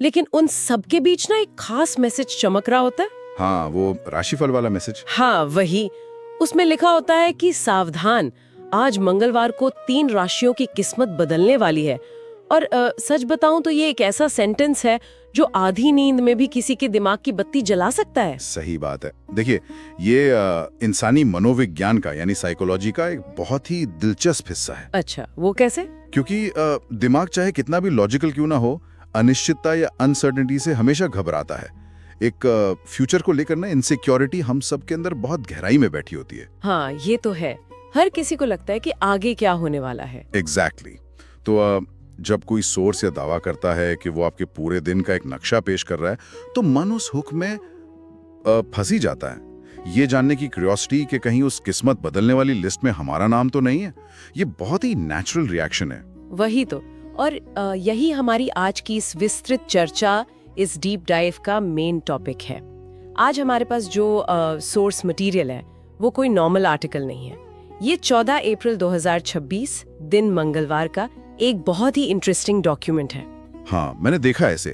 लेकिन उन सबके बीच ना एक खास मैसेज चमक रहा होता है। हाँ, वो राशिफल वाला मैसेज। हाँ वही। उसमें लिखा होता है कि सावधान, आज मंगलवार को 3 राशियों की किस्मत बदलने वाली है। और सच बताऊं तो ये एक ऐसा सेंटेंस है जो आधी नींद में भी किसी के दिमाग की बत्ती जला सकता है। सही बात है। देखिए, ये इंसानी मनोविज्ञान का यानी साइकोलॉजी का एक बहुत ही दिलचस्प हिस्सा है। अच्छा, वो कैसे? क्योंकि दिमाग चाहे कितना भी लॉजिकल क्यों ना हो, अनिश्चितता या अनसर्टेनिटी से हमेशा घबराता है। एक फ्यूचर को लेकर ना इनसिक्योरिटी हम सब के अंदर बहुत गहराई में बैठी होती है। हाँ ये तो है। हर किसी को लगता है कि आगे क्या होने वाला है। एग्जैक्टली। तो जब कोई सोर्स या दावा करता है कि वो आपके पूरे दिन का एक नक्शा पेश कर रहा है, तो मन उस हुक में फंसी जाता है। ये जानने की क्यूरियोसिटी कि कहीं उस किस्मत बदलने वाली लिस्ट में हमारा नाम तो नहीं है, ये बहुत ही नेचुरल रिएक्शन है। वही तो। और यही हमारी आज की इस विस्तृत चर्चा, इस डीप डाइव का मेन टॉपिक है। आज हमारे पास जो सोर्स मटेरियल है वो कोई नॉर्मल आर्टिकल नहीं है। ये 14 अप्रैल 2026 दिन मंगलवार का एक बहुत ही इंटरेस्टिंग डॉक्यूमेंट है। हाँ, मैंने देखा है इसे।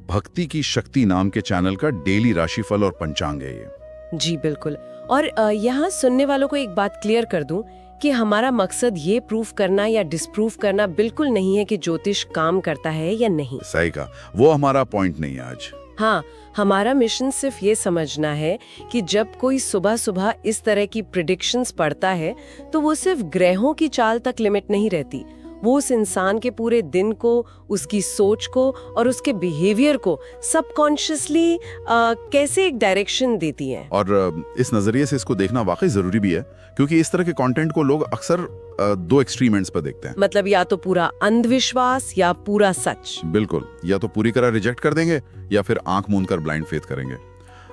भक्ति की शक्ति नाम के चैनल का डेली राशिफल और पंचांग है ये। जी बिल्कुल। और यहाँ सुनने वालों को एक बात क्लियर कर दूं कि हमारा मकसद ये प्रूफ करना या डिसप्रूव करना बिल्कुल नहीं है कि ज्योतिष काम करता है या नहीं। सही कहा, वो हमारा पॉइंट नहीं है आज। हाँ, हमारा मिशन सिर्फ ये समझना है कि जब कोई सुबह सुबह इस तरह की प्रिडिक्शंस पढ़ता है तो वो सिर्फ ग्रहों की चाल तक लिमिट नहीं रहती। वो उस इंसान के पूरे दिन को, उसकी सोच को और उसके बिहेवियर को सबकॉन्शियसली कैसे एक डायरेक्शन देती है। और इस नजरिए से इसको देखना वाकई जरूरी भी है, क्योंकि इस तरह के कंटेंट को लोग अक्सर 2 एक्सट्रीम एंड्स पर देखते हैं। मतलब या तो पूरा अंधविश्वास या पूरा सच। बिल्कुल, या तो पूरी तरह रिजेक्ट कर देंगे या फिर आंख मूंद कर ब्लाइंड फेथ करेंगे।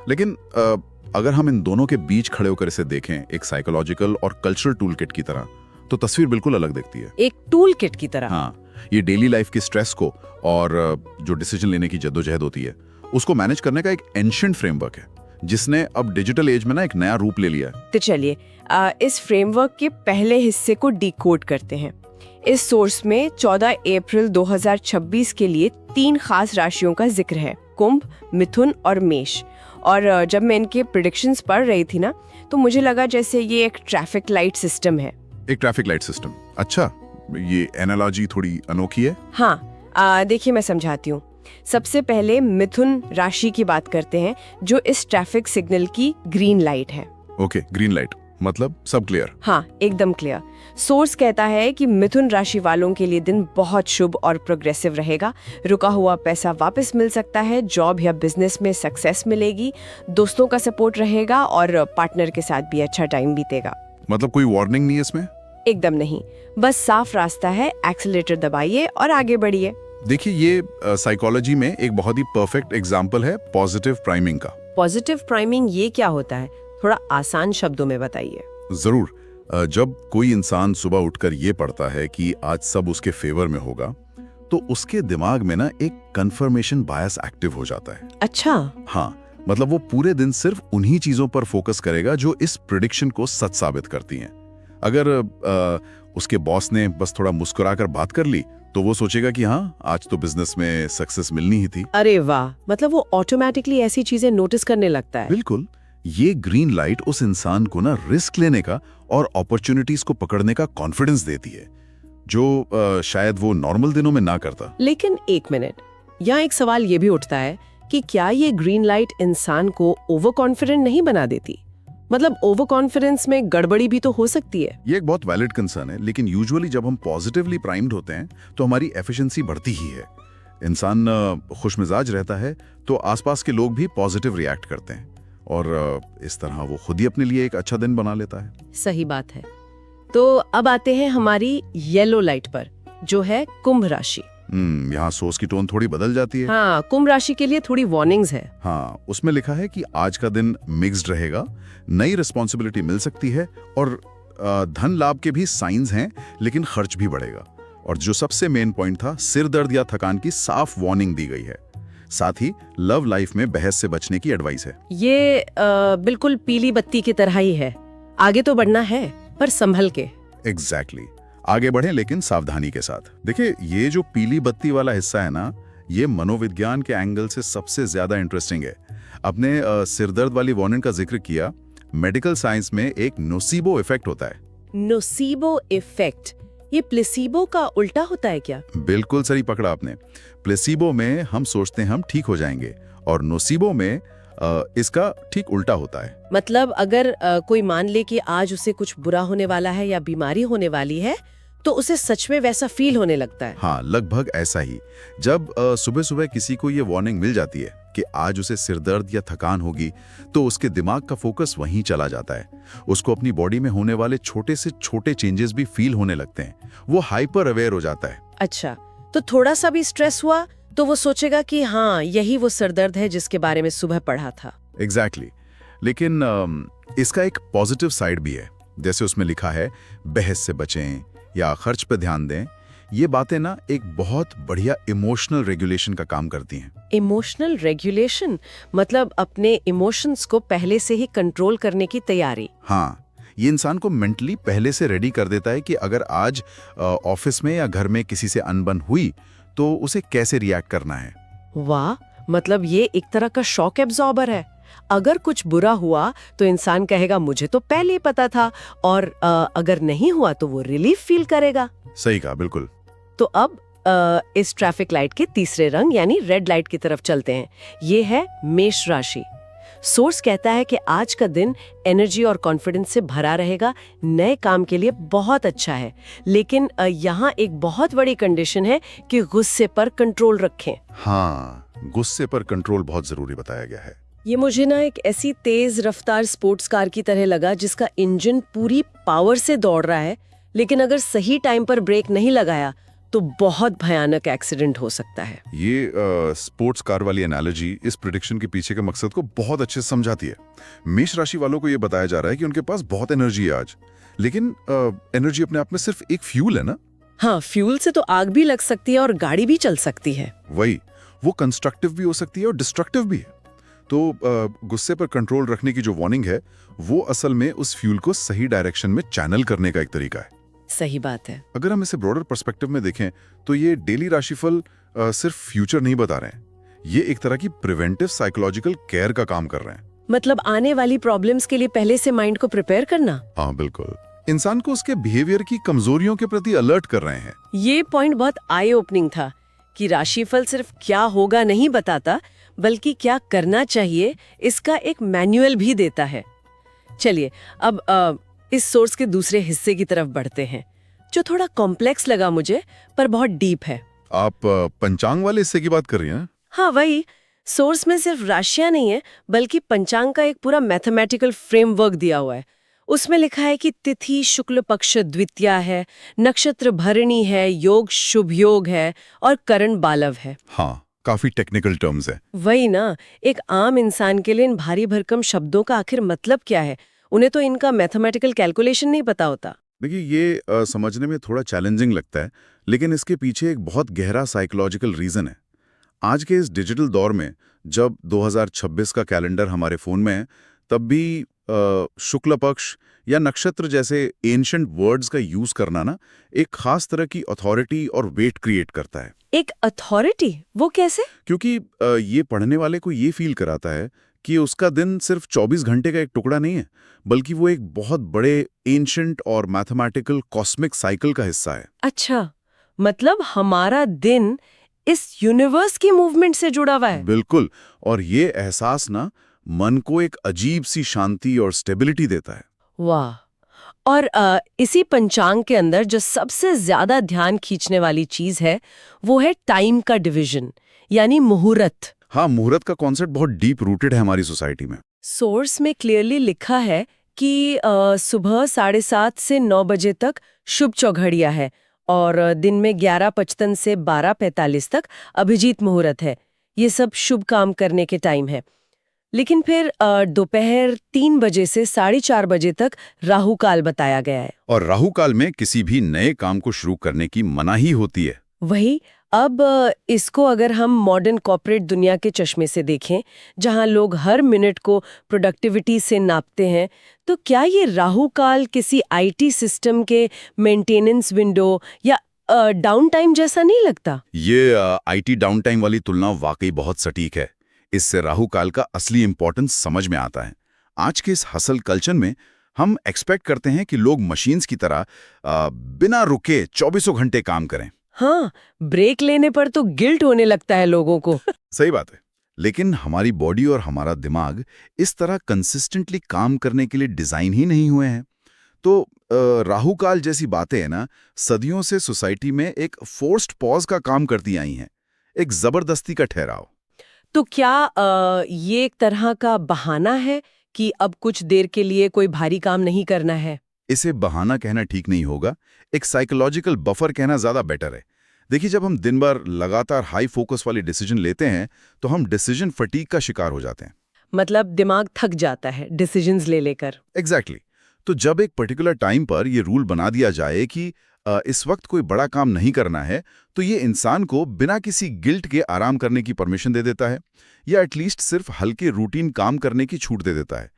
लेकिन अगर हम इन दोनों के बीच खड़े होकर इसे देखें एक साइकोलॉजिकल और कल्चरल टूल किट की तरह, तो तस्वीर बिल्कुल अलग दिखती है। एक टूल किट की तरह। हाँ, ये डेली लाइफ की स्ट्रेस को और जो डिसीजन लेने की जद्दोजहद होती है उसको मैनेज करने का एक एंशिएंट फ्रेमवर्क है, जिसने अब डिजिटल एज में ना एक नया रूप ले लिया है। तो चलिए इस फ्रेमवर्क के पहले हिस्से को डिकोड करते हैं। इस सोर्स में 14 अप्रैल 2026 के लिए 3 खास राशियों का जिक्र है, कुंभ, मिथुन और मेष। और जब मैं इनके प्रेडिक्शंस पढ़ रही थी ना, तो मुझे लगा जैसे ये एक ट्रैफिक लाइट सिस्टम है। एक ट्रैफिक लाइट सिस्टम? अच्छा, ये एनालॉजी थोड़ी अनोखी है। हाँ, देखिए मैं समझाती हूँ। सबसे पहले मिथुन राशि की बात करते हैं, जो इस ट्रैफिक सिग्नल की ग्रीन लाइट है। ओके, ग्रीन लाइट मतलब सब क्लियर? हाँ, एकदम क्लियर। सोर्स कहता है कि मिथुन राशि वालों के लिए दिन बहुत शुभ और प्रोग्रेसिव रहेगा। रुका हुआ पैसा वापस मिल सकता है, जॉब या बिजनेस में सक्सेस मिलेगी, दोस्तों का सपोर्ट रहेगा और पार्टनर के साथ भी अच्छा टाइम बीतेगा। मतलब कोई वार्निंग नहीं है इसमें? एकदम नहीं, बस साफ रास्ता है, एक्सीलरेटर दबाइए और आगे बढ़िए। देखिए, ये साइकोलॉजी में एक बहुत ही परफेक्ट एग्जांपल है पॉजिटिव प्राइमिंग का। पॉजिटिव प्राइमिंग ये क्या होता है? थोड़ा आसान शब्दों में बताइए। जरूर। जब कोई इंसान सुबह उठकर ये पढ़ता है कि आज सब उसके फेवर में होगा, तो उसके दिमाग में ना एक कंफर्मेशन बायस एक्टिव हो जाता है। अच्छा। हाँ, मतलब वो पूरे दिन सिर्फ उन्हीं चीजों पर फोकस करेगा जो इस प्रेडिक्शन को सच साबित करती हैं। अगर उसके बॉस ने बस थोड़ा मुस्कुराकर बात कर ली, तो वो सोचेगा कि हाँ, आज तो बिजनेस में सक्सेस मिलनी ही थी। अरे वाह, मतलब वो ऑटोमेटिकली ऐसी चीजें नोटिस करने लगता है। बिल्कुल। ये ग्रीन लाइट उस इंसान को ना रिस्क लेने का और अपॉर्चुनिटीज को पकड़ने का कॉन्फिडेंस देती है, जो शायद वो नॉर्मल दिनों में ना करता। लेकिन एक मिनट, यहाँ एक सवाल ये भी उठता है कि क्या ये ग्रीन लाइट इंसान को ओवर कॉन्फिडेंट नहीं बना देती? मतलब ओवर कॉन्फिडेंस में गड़बड़ी भी तो हो सकती है। ये एक बहुत वैलिड कंसर्न है, लेकिन यूजुअली जब हम पॉजिटिवली प्राइम्ड होते हैं तो हमारी एफिशिएंसी बढ़ती ही है। इंसान खुशमिजाज रहता है तो आसपास के लोग भी पॉजिटिव रिएक्ट करते हैं, और इस तरह वो खुद ही अपने लिए एक अच्छा दिन बना लेता है। सही बात है। तो अब आते हैं हमारी येलो लाइट पर, जो है कुंभ राशि। यहाँ सोच की टोन थोड़ी बदल जाती है। हाँ, कुंभ राशि के लिए थोड़ी वार्निंग्स है। हाँ, उसमें लिखा है कि आज का दिन मिक्स्ड रहेगा, नई रिस्पॉन्सिबिलिटी मिल सकती है और धन लाभ के भी साइंस हैं, लेकिन खर्च भी बढ़ेगा। और जो सबसे मेन पॉइंट था, सिर दर्द या थकान की साफ वार्निंग दी गई है। साथ ही लव लाइफ में बहस से बचने की एडवाइस है। ये बिल्कुल पीली बत्ती की तरह ही है। आगे तो बढ़ना है, पर संभल के। एग्जैक्टली। आगे बढ़े लेकिन सावधानी के साथ। देखिए, ये जो पीली बत्ती वाला हिस्सा है ना, ये मनोविज्ञान के एंगल से सबसे ज्यादा इंटरेस्टिंग है। आपने सिरदर्द वाली वार्निंग का जिक्र किया। मेडिकल साइंस में एक नोसीबो इफेक्ट होता है। नोसीबो इफेक्ट, ये प्लेसीबो का उल्टा होता है क्या? बिल्कुल सही पकड़ा आपने। प्लेसीबो में हम सोचते हैं हम ठीक हो जाएंगे, और नोसीबो में इसका ठीक उल्टा होता है। मतलब अगर कोई मान ले कि आज उसे कुछ बुरा होने वाला है या बीमारी होने वाली है, तो उसे सच में वैसा फील होने लगता है। हाँ, लगभग ऐसा ही। जब सुबह सुबह किसी को ये वार्निंग मिल जाती है कि आज उसे सिरदर्द या थकान होगी, तो उसके दिमाग का फोकस वहीं चला जाता है। उसको अपनी बॉडी में होने वाले छोटे से छोटे चेंजेस भी फील होने लगते हैं। वो हाइपर अवेयर हो जाता है। अच्छा, तो थोड़ा सा भी स्ट्रेस हुआ तो वो सोचेगा कि हाँ, यही वो सिरदर्द है जिसके बारे में सुबह पढ़ा था। एग्जैक्टली। लेकिन इसका एक पॉजिटिव साइड भी है। जैसे उसमें लिखा है, बहस से बचें या खर्च पे ध्यान दें। ये बातें ना एक बहुत बढ़िया इमोशनल रेगुलेशन का काम करती हैं। इमोशनल रेगुलेशन मतलब अपने इमोशंस को पहले से ही कंट्रोल करने की तैयारी। हाँ, ये इंसान को मेंटली पहले से रेडी कर देता है कि अगर आज ऑफिस में या घर में किसी से अनबन हुई तो उसे कैसे रिएक्ट करना है। वाह, मतलब ये एक तरह का शॉक एब्जॉर्बर है। अगर कुछ बुरा हुआ तो इंसान कहेगा मुझे तो पहले ही पता था, और अगर नहीं हुआ तो वो रिलीफ फील करेगा। सही कहा, बिल्कुल। तो अब इस ट्रैफिक लाइट के तीसरे रंग यानी रेड लाइट की तरफ चलते हैं। ये है मेष राशि। सोर्स कहता है कि आज का दिन एनर्जी और कॉन्फिडेंस से भरा रहेगा, नए काम के लिए बहुत अच्छा है। लेकिन यहाँ एक बहुत बड़ी कंडीशन है कि गुस्से पर कंट्रोल रखें। हाँ, गुस्से पर कंट्रोल बहुत जरूरी बताया गया है। ये मुझे ना एक ऐसी तेज रफ्तार स्पोर्ट्स कार की तरह लगा जिसका इंजन पूरी पावर से दौड़ रहा है, लेकिन अगर सही टाइम पर ब्रेक नहीं लगाया तो बहुत भयानक एक्सीडेंट हो सकता है। ये स्पोर्ट्स कार वाली एनालॉजी इस प्रिडिक्शन के पीछे के मकसद को बहुत अच्छे से समझाती है। मेष राशि वालों को ये बताया जा रहा है कि उनके पास बहुत एनर्जी है आज, लेकिन एनर्जी अपने आप में सिर्फ एक फ्यूल है ना। हाँ, फ्यूल से तो आग भी लग सकती है और गाड़ी भी चल सकती है। वही, वो कंस्ट्रक्टिव भी हो सकती है और डिस्ट्रक्टिव भी है। तो गुस्से पर कंट्रोल रखने की जो वार्निंग है, वो असल में उस फ्यूल को सही डायरेक्शन में चैनल करने का एक तरीका है। सही बात है। अगर हम इसे ब्रॉडर पर्सपेक्टिव में देखें तो ये डेली राशिफल सिर्फ फ्यूचर नहीं बता रहे हैं, ये एक तरह की प्रिवेंटिव साइकोलॉजिकल केयर का काम कर रहे हैं। मतलब आने वाली प्रॉब्लम्स के लिए पहले से माइंड को प्रिपेयर करना। हाँ बिल्कुल, इंसान को उसके बिहेवियर की कमजोरियों के प्रति अलर्ट कर रहे हैं। ये पॉइंट बहुत आई ओपनिंग था कि राशिफल सिर्फ क्या होगा नहीं बताता, बल्कि क्या करना चाहिए इसका एक मैनुअल भी देता है। चलिए अब इस सोर्स के दूसरे हिस्से की तरफ बढ़ते हैं, जो थोड़ा कॉम्प्लेक्स लगा मुझे पर बहुत डीप है। आप पंचांग वाले हिस्से की बात कर रही हैं? हाँ वही। सोर्स में सिर्फ राशियां नहीं है, बल्कि पंचांग का एक पूरा मैथमेटिकल फ्रेमवर्क दिया हुआ है। उसमें लिखा है कि तिथि शुक्ल पक्ष द्वितीया है, नक्षत्र भरणी है, योग शुभ योग है और करण बालव है। हाँ, काफी टेक्निकल टर्म्स है। वही ना, एक आम इंसान के लिए इन भारी भरकम शब्दों का आखिर मतलब क्या है? उन्हें तो इनका मैथमेटिकल कैलकुलेशन नहीं पता होता। देखिए, ये समझने में थोड़ा चैलेंजिंग लगता है, लेकिन इसके पीछे एक बहुत गहरा साइकोलॉजिकल रीजन है। आज के इस डिजिटल दौर में जब 2026 का कैलेंडर हमारे फोन में है, तब भी शुक्ल पक्ष या नक्षत्र जैसे एंशिएंट वर्ड्स का यूज करना ना एक खास तरह की अथॉरिटी और वेट क्रिएट करता है। एक अथॉरिटी? वो कैसे? क्योंकि ये पढ़ने वाले को ये फील कराता है कि उसका दिन सिर्फ 24 घंटे का एक टुकड़ा नहीं है, बल्कि वो एक बहुत बड़े एंशिएंट और मैथमेटिकल कॉस्मिक साइकिल का हिस्सा है। अच्छा, मतलब हमारा दिन इस यूनिवर्स की मूवमेंट से जुड़ा हुआ है। बिल्कुल, और ये एहसास ना मन को एक अजीब सी शांति और स्टेबिलिटी देता है। वाह। और इसी पंचांग के अंदर जो सबसे ज्यादा ध्यान खींचने वाली चीज है, वो है टाइम का डिवीजन, यानी मुहूर्त। हाँ, मुहूर्त का कॉन्सेप्ट बहुत डीप रूटेड है हमारी सोसाइटी में। सोर्स में क्लियरली लिखा है कि सुबह 7:30 से 9 बजे तक शुभ चौघड़िया है और दिन में 11:55 से 12:45 तक अभिजीत मुहूर्त है। ये सब शुभ काम करने के टाइम है। लेकिन फिर दोपहर 3 बजे से 4:30 बजे तक राहु काल बताया गया है। और राहु काल में किसी भी नए काम को शुरू करने की मनाही होती है। वही। अब इसको अगर हम मॉडर्न कॉर्पोरेट दुनिया के चश्मे से देखें, जहां लोग हर मिनट को प्रोडक्टिविटी से नापते हैं, तो क्या ये राहु काल किसी आईटी सिस्टम के मेंटेनेंस विंडो या डाउन टाइम जैसा नहीं लगता? ये आईटी डाउन टाइम वाली तुलना वाकई बहुत सटीक है। इससे राहु काल का असली इंपॉर्टेंस समझ में आता है। आज के इस हसल कल्चर में हम एक्सपेक्ट करते हैं कि लोग मशीन्स की तरह बिना रुके 24 घंटे काम करें। हाँ, ब्रेक लेने पर तो गिल्ट होने लगता है लोगों को। सही बात है, लेकिन हमारी बॉडी और हमारा दिमाग इस तरह कंसिस्टेंटली काम करने के लिए डिजाइन ही नहीं हुए हैं। तो राहु काल जैसी बातें है ना, सदियों से सोसाइटी में एक फोर्स्ड पॉज का काम करती आई हैं, एक जबरदस्ती का ठहराव। तो क्या ये एक तरह का बहाना है कि अब कुछ देर के लिए कोई भारी काम नहीं करना है? इसे बहाना कहना ठीक नहीं होगा, एक साइकोलॉजिकल बफर कहना ज्यादा बेटर है। देखिए, जब हम दिन भर लगातार हाई फोकस वाली डिसीजन लेते हैं तो हम डिसीजन फटीग का शिकार हो जाते हैं। मतलब दिमाग थक जाता है डिसीजंस ले लेकर। एग्जैक्टली। तो जब एक पर्टिकुलर टाइम पर ये रूल बना दिया जाए कि इस वक्त कोई बड़ा काम नहीं करना है, तो ये इंसान को बिना किसी गिल्ट के आराम करने की परमिशन दे देता है, या एटलीस्ट सिर्फ हल्के रूटीन काम करने की छूट दे देता है।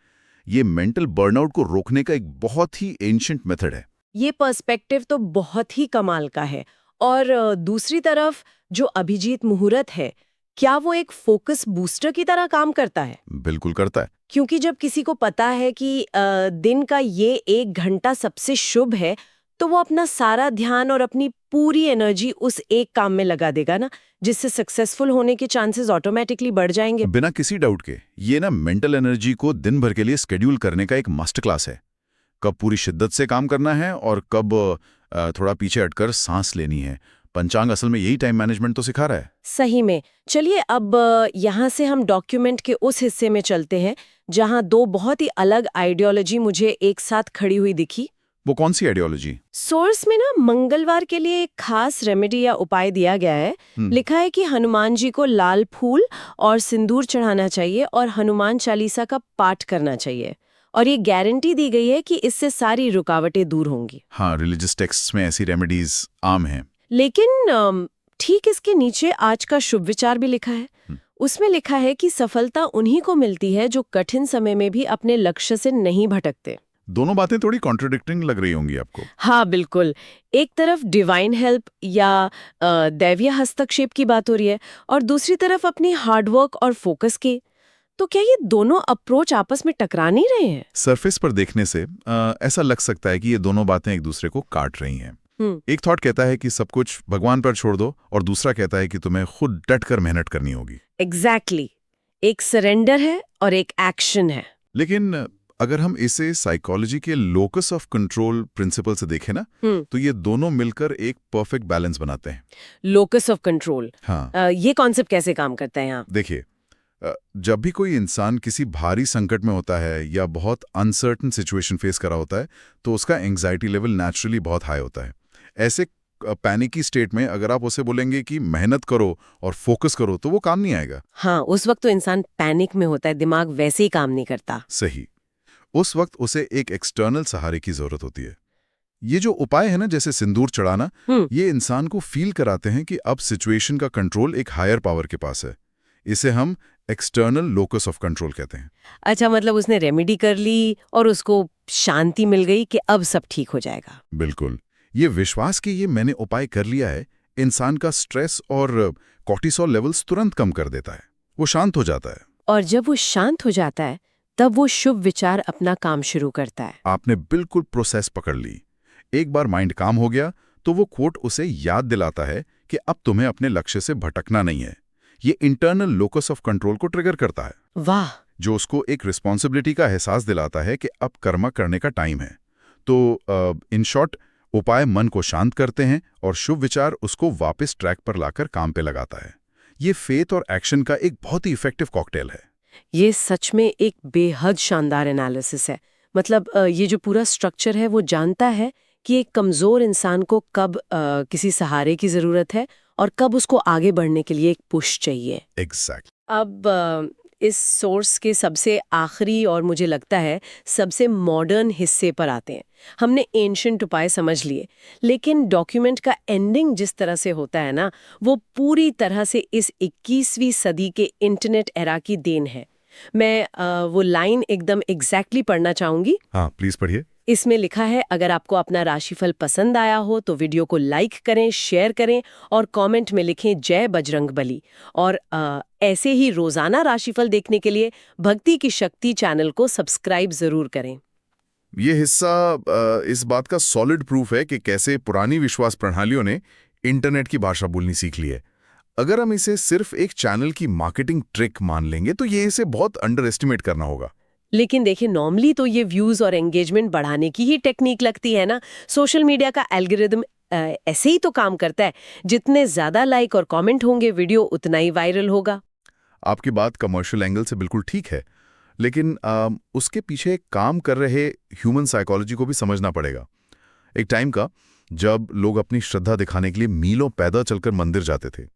ये मेंटल बर्नआउट को रोकने का एक बहुत ही एंशिएंट मेथड है। ये पर्सपेक्टिव तो बहुत ही कमाल का है। और दूसरी तरफ जो अभिजीत मुहूर्त है, क्या वो एक फोकस बूस्टर की तरह काम करता है? बिल्कुल करता है। क्योंकि जब किसी को पता है कि दिन का ये 1 घंटा सबसे शुभ है, तो वो अपना सारा ध्यान और अपनी पूरी एनर्जी उस एक काम में लगा देगा ना, जिससे सक्सेसफुल होने के चांसेस ऑटोमेटिकली बढ़ जाएंगे। बिना किसी डाउट के ये ना मेंटल एनर्जी को दिन भर के लिए स्केड्यूल करने का एक मास्टर क्लास है। कब पूरी शिद्दत से काम करना है और कब थोड़ा पीछे हटकर सांस लेनी है। पंचांग असल में यही टाइम मैनेजमेंट तो सिखा रहा है। सही में। चलिए अब यहाँ से हम डॉक्यूमेंट के उस हिस्से में चलते हैं जहाँ दो बहुत ही अलग आइडियोलॉजी मुझे एक साथ खड़ी हुई दिखी। वो कौन सी आइडियोलॉजी? सोर्स में ना मंगलवार के लिए एक खास रेमेडी या उपाय दिया गया है। लिखा है कि हनुमान जी को लाल फूल और सिंदूर चढ़ाना चाहिए और हनुमान चालीसा का पाठ करना चाहिए, और ये गारंटी दी गई है कि इससे सारी रुकावटें दूर होंगी। हाँ, रिलीजियस टेक्स्ट्स में ऐसी रेमेडीज आम हैं। लेकिन ठीक इसके नीचे आज का शुभ विचार भी लिखा है। उसमें लिखा है कि सफलता उन्हीं को मिलती है जो कठिन समय में भी अपने लक्ष्य से नहीं भटकते। दोनों बातें थोड़ी कॉन्ट्रडिक्टिंग लग रही होंगी आपको। हाँ बिल्कुल। एक तरफ डिवाइन हेल्प या दैवीय हस्तक्षेप की बात हो रही है, और दूसरी तरफ अपनी हार्डवर्क और फोकस की। तो क्या ये दोनों अप्रोच आपस में टकरा नहीं रहे हैं? सरफेस पर देखने से ऐसा लग सकता है कि ये दोनों बातें एक दूसरे को काट रही हैं। एक थॉट कहता है कि सब कुछ भगवान पर छोड़ दो, और दूसरा कहता है कि तुम्हें खुद डटकर मेहनत करनी होगी। एग्जैक्टली। एक सरेंडर है और एक एक्शन है। लेकिन अगर हम इसे साइकोलॉजी के लोकस ऑफ कंट्रोल प्रिंसिपल से देखें ना, तो ये दोनों मिलकर एक परफेक्ट बैलेंस बनाते हैं। लोकस ऑफ कंट्रोल, हाँ। ये कॉन्सेप्ट कैसे काम करता है यहाँ? देखिए, जब भी कोई इंसान किसी भारी संकट में होता है या बहुत अनसर्टन सिचुएशन फेस कर रहा होता है, तो उसका एंग्जाइटी लेवल नेचुरली बहुत हाई होता है। ऐसे पैनिकी स्टेट में अगर आप उसे बोलेंगे कि मेहनत करो और फोकस करो, तो वो काम नहीं आएगा। हाँ, उस वक्त तो इंसान पैनिक में होता है, दिमाग वैसे ही काम नहीं करता। सही। उस वक्त उसे एक एक्सटर्नल सहारे की जरूरत होती है। ये जो उपाय है ना, जैसे सिंदूर चढ़ाना, ये इंसान को फील कराते हैं कि अब सिचुएशन का कंट्रोल एक हायर पावर के पास है। इसे हम एक्सटर्नल लोकस ऑफ कंट्रोल कहते हैं। अच्छा, मतलब उसने रेमेडी कर ली और उसको शांति मिल गई कि अब सब ठीक हो जाएगा। बिल्कुल। ये विश्वास कि ये मैंने उपाय कर लिया है, इंसान का स्ट्रेस और कॉर्टिसोल लेवल्स तुरंत कम कर देता है। वो शांत हो जाता है। और जब वो शांत हो जाता है, तब वो शुभ विचार अपना काम शुरू करता है। आपने बिल्कुल प्रोसेस पकड़ ली। एक बार माइंड काम हो गया, तो वो कोट उसे याद दिलाता है कि अब तुम्हें अपने लक्ष्य से भटकना नहीं है। ये इंटरनल लोकस ऑफ कंट्रोल को ट्रिगर करता है। वाह। जो उसको एक रिस्पॉन्सिबिलिटी का एहसास दिलाता है कि अब कर्म करने का टाइम है। तो इन शॉर्ट, उपाय मन को शांत करते हैं और शुभ विचार उसको वापस ट्रैक पर लाकर काम पे लगाता है। ये फेथ और एक्शन का एक बहुत ही इफेक्टिव कॉकटेल है। ये सच में एक बेहद शानदार एनालिसिस है। मतलब ये जो पूरा स्ट्रक्चर है वो जानता है कि एक कमज़ोर इंसान को कब किसी सहारे की ज़रूरत है और कब उसको आगे बढ़ने के लिए एक पुश चाहिए। एग्जैक्ट। अब इस सोर्स के सबसे आखिरी और मुझे लगता है सबसे मॉडर्न हिस्से पर आते हैं। हमने एंशिएंट उपाय समझ लिए, लेकिन डॉक्यूमेंट का एंडिंग जिस तरह से होता है ना, वो पूरी तरह से इस 21वीं सदी के इंटरनेट एरा की देन है। मैं वो लाइन एकदम एग्जैक्टली पढ़ना चाहूंगी। हाँ, प्लीज पढ़िए। इसमें लिखा है अगर आपको अपना राशिफल पसंद आया हो तो वीडियो को लाइक करें, शेयर करें और कमेंट में लिखें जय बजरंगबली। और ऐसे ही रोजाना राशिफल देखने के लिए भक्ति की शक्ति चैनल को सब्सक्राइब जरूर करें। ये हिस्सा इस बात का सॉलिड प्रूफ है कि कैसे पुरानी विश्वास प्रणालियों ने इंटरनेट की भाषा बोलनी सीख ली है। अगर हम इसे सिर्फ एक चैनल की मार्केटिंग ट्रिक मान लेंगे तो ये इसे बहुत अंडर एस्टिमेट करना होगा। लेकिन देखिए, नॉर्मली तो ये व्यूज और एंगेजमेंट बढ़ाने की ही टेक्निक लगती है ना। सोशल मीडिया का एल्गोरिदम ऐसे ही तो काम करता है। जितने ज्यादा लाइक और कमेंट होंगे वीडियो उतना ही वायरल होगा। आपकी बात कमर्शियल एंगल से बिल्कुल ठीक है, लेकिन उसके पीछे काम कर रहे ह्यूमन साइकोलॉजी को भी समझना पड़ेगा। एक टाइम का जब लोग अपनी श्रद्धा दिखाने के लिए मीलों पैदल चलकर मंदिर जाते थे,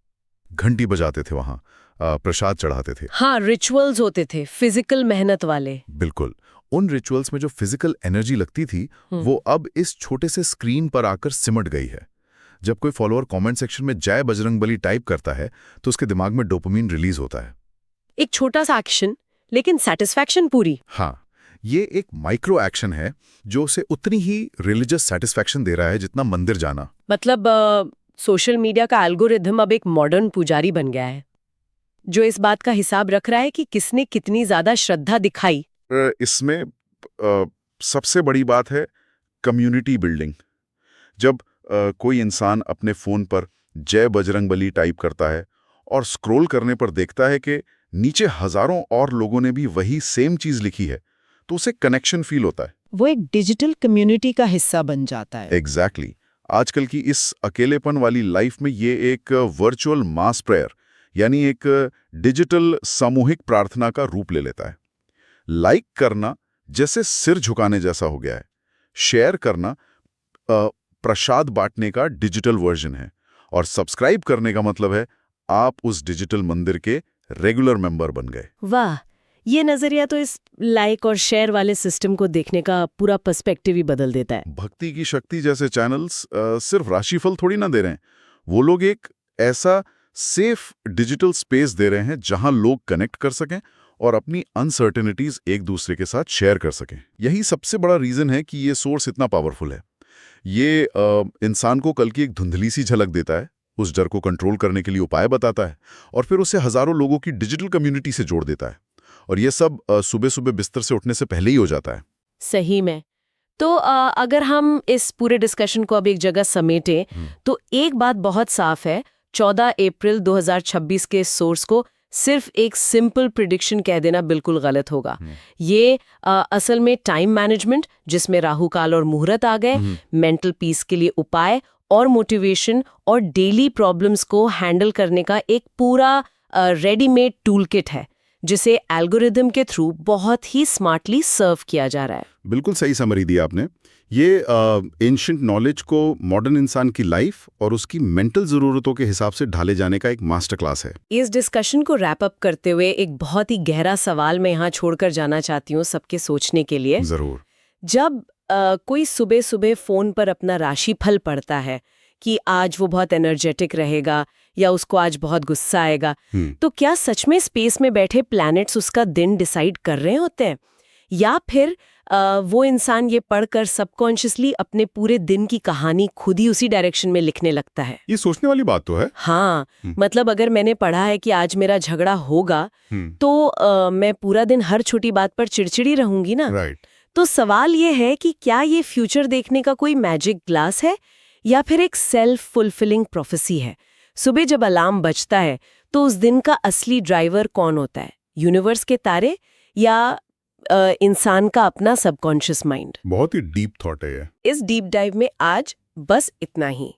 घंटी बजाते थे, वहां प्रसाद चढ़ाते थे। हाँ, रिचुअल्स होते थे, फिजिकल मेहनत वाले। बिल्कुल। उन रिचुअल्स में जो फिजिकल एनर्जी लगती थी वो अब इस छोटे से स्क्रीन पर आकर सिमट गई है। जब कोई फॉलोअर कमेंट सेक्शन में जय बजरंगबली टाइप करता है तो उसके दिमाग में डोपामिन रिलीज होता है। एक छोटा सा एक्शन, लेकिन सेटिस्फैक्शन पूरी। हाँ, ये एक माइक्रो एक्शन है जो उसे उतनी ही रिलीजियस सेटिस्फैक्शन दे रहा है जितना मंदिर जाना। मतलब सोशल मीडिया का एल्गोरिथम अब एक मॉडर्न पुजारी बन गया है जो इस बात का हिसाब रख रहा है कि किसने कितनी ज्यादा श्रद्धा दिखाई। इसमें सबसे बड़ी बात है कम्युनिटी बिल्डिंग। जब कोई इंसान अपने फोन पर जय बजरंगबली टाइप करता है और स्क्रॉल करने पर देखता है कि नीचे हजारों और लोगों ने भी वही सेम चीज लिखी है तो उसे कनेक्शन फील होता है। वो एक डिजिटल कम्युनिटी का हिस्सा बन जाता है। एग्जैक्टली। आजकल की इस अकेलेपन वाली लाइफ में ये एक वर्चुअल मास प्रेयर यानी एक डिजिटल सामूहिक प्रार्थना का रूप ले लेता है। लाइक करना जैसे सिर झुकाने जैसा हो गया है। शेयर करना प्रसाद बांटने का डिजिटल वर्जन है और सब्सक्राइब करने का मतलब है आप उस डिजिटल मंदिर के रेगुलर मेंबर बन गए। वाह, ये नजरिया तो इस लाइक और शेयर वाले सिस्टम को देखने का पूरा पर्सपेक्टिव ही बदल देता है। भक्ति की शक्ति जैसे चैनल्स सिर्फ राशिफल थोड़ी ना दे रहे हैं, वो लोग एक ऐसा सेफ डिजिटल स्पेस दे रहे हैं जहां लोग कनेक्ट कर सकें और अपनी अनसर्टेनिटीज एक दूसरे के साथ शेयर कर सकें। यही सबसे बड़ा रीजन है कि ये सोर्स इतना पावरफुल है। ये इंसान को कल की एक धुंधली सी झलक देता है, उस डर को कंट्रोल करने के लिए उपाय बताता है और फिर उसे हजारों लोगों की डिजिटल कम्युनिटी से जोड़ देता है। और ये सब सुबह सुबह बिस्तर से उठने से पहले ही हो जाता है। सही में। तो अगर हम इस पूरे डिस्कशन को अब एक जगह समेटें तो एक बात बहुत साफ है, 14 अप्रैल 2026 के सोर्स को सिर्फ एक सिंपल प्रिडिक्शन कह देना बिल्कुल गलत होगा। ये असल में टाइम मैनेजमेंट, जिसमें राहु काल और मुहूर्त आ गए, मेंटल पीस के लिए उपाय और मोटिवेशन और डेली प्रॉब्लम्स को हैंडल करने का एक पूरा रेडीमेड टूल किट है जिसे एल्गोरिदम के थ्रू बहुत ही स्मार्टली सर्व किया जा रहा है। बिल्कुल सही समरी दी आपने। ये एंशिएंट नॉलेज को मॉडर्न इंसान की लाइफ और उसकी मेंटल जरूरतों के हिसाब से ढाले जाने का एक मास्टर क्लास है। इस डिस्कशन को रैप अप करते हुए एक बहुत ही गहरा सवाल मैं यहाँ छोड़कर जाना चाहती हूँ सबके सोचने के लिए। जरूर। जब कोई सुबह सुबह फोन पर अपना राशिफल पढ़ता है कि आज वो बहुत एनर्जेटिक रहेगा या उसको आज बहुत गुस्सा आएगा, तो क्या सच में स्पेस में बैठे प्लैनेट्स उसका दिन डिसाइड कर रहे होते हैं, या फिर वो इंसान ये पढ़कर सबकॉन्शियसली अपने पूरे दिन की कहानी खुद ही उसी डायरेक्शन में लिखने लगता है? ये सोचने वाली बात तो है। हाँ, मतलब अगर मैंने पढ़ा है कि आज मेरा झगड़ा होगा तो मैं पूरा दिन हर छोटी बात पर चिड़चिड़ी रहूंगी ना। राइट। तो सवाल ये है कि क्या ये फ्यूचर देखने का कोई मैजिक ग्लास है या फिर एक सेल्फ फुलफिलिंग प्रोफेसी है? सुबह जब अलार्म बजता है तो उस दिन का असली ड्राइवर कौन होता है? यूनिवर्स के तारे या इंसान का अपना सबकॉन्शियस माइंड? बहुत ही डीप थॉट है ये। इस डीप डाइव में आज बस इतना ही।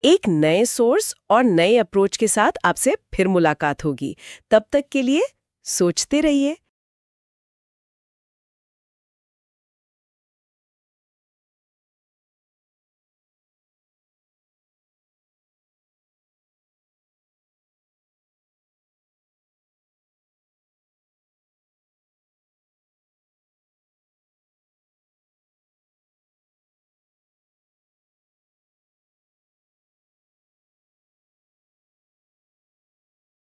एक नए सोर्स और नए अप्रोच के साथ आपसे फिर मुलाकात होगी। तब तक के लिए सोचते रहिए,